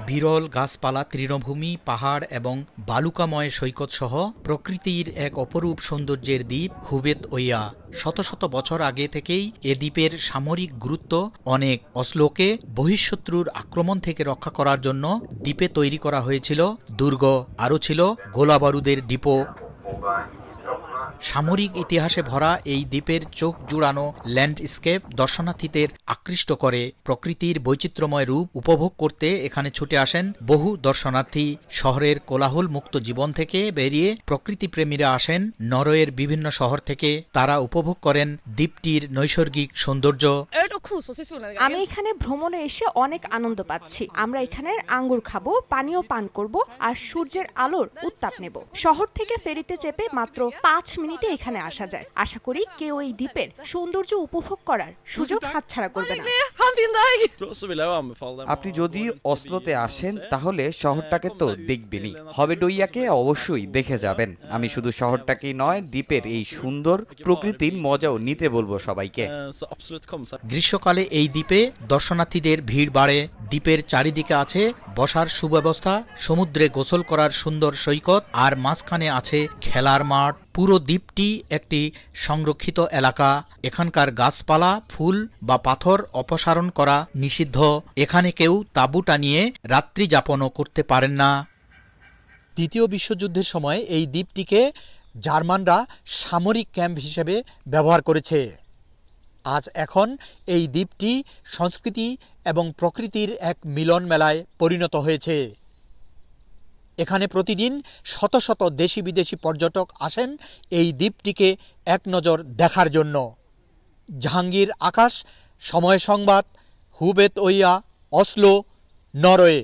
বিরল গাছপালা, তৃণভূমি, পাহাড় এবং বালুকাময় সৈকত সহ প্রকৃতির এক অপরূপ সৌন্দর্যের দ্বীপ হুবেত ওয়া। শত শত বছর আগে থেকেই এ দ্বীপের সামরিক গুরুত্ব অনেক। অসলোকে বহিঃশত্রুর আক্রমণ থেকে রক্ষা করার জন্য দ্বীপে তৈরি করা হয়েছিল দুর্গ, আরও ছিল গোলাবারুদের ডিপো। সামরিক ইতিহাসে ভরা এই দ্বীপের চোখ জুড়ানো ল্যান্ডস্কেপ দর্শনার্থীদের আকৃষ্ট করে। প্রকৃতির বৈচিত্র্যময় রূপ উপভোগ করতে এখানে ছুটে আসেন বহু দর্শনার্থী। শহরের কোলাহল মুক্ত জীবন থেকে বেরিয়ে প্রকৃতিপ্রেমীরা আসেন নরওয়ের বিভিন্ন শহর থেকে। তারা উপভোগ করেন দ্বীপটির নৈসর্গিক সৌন্দর্য। আমি এখানে ভ্রমণে এসে অনেক আনন্দ পাচ্ছি। আমরা এখানের আঙ্গুর খাবো, পানীয় পান করব আর সূর্যের আলোর উত্তাপ নেব। শহর থেকে ফেরিতে চেপে মাত্র 5 মিনিটে এখানে আসা যায়। আশা করি কেউ এই দ্বীপের সৌন্দর্য উপভোগ করার সুযোগ হাতছাড়া করবে না। আপনি যদি অসলোতে আসেন তাহলে শহরটাকে তো দেখবেনই, হবেডইয়াকে অবশ্যই দেখে যাবেন। আমি শুধু শহরটাকেই নয়, দ্বীপের এই সুন্দর প্রকৃতির মজাও নিতে বলবো সবাইকে। গ্রীষ্মকালে এই দ্বীপে দর্শনার্থীদের ভিড় বাড়ে। দ্বীপের চারিদিকে আছে বসার সুব্যবস্থা, সমুদ্রে গোসল করার সুন্দর সৈকত আর মাঝখানে আছে খেলার মাঠ। পুরো দ্বীপটি একটি সংরক্ষিত এলাকা। এখানকার গাছপালা, ফুল বা পাথর অপসারণ করা নিষিদ্ধ। এখানে কেউ তাঁবু টানিয়ে রাত্রি যাপনও করতে পারেন না। দ্বিতীয় বিশ্বযুদ্ধের সময় এই দ্বীপটিকে জার্মানরা সামরিক ক্যাম্প হিসেবে ব্যবহার করেছে। আজ এখন এই দ্বীপটি সংস্কৃতি এবং প্রকৃতির এক মিলন মেলায় পরিণত হয়েছে। এখানে প্রতিদিন শত শত দেশি বিদেশি পর্যটক আসেন এই দ্বীপটিকে এক নজর দেখার জন্য। জাহাঙ্গীর আকাশ, সময় সংবাদ, হুবেত ওয়া, অসলো, নরওয়ে।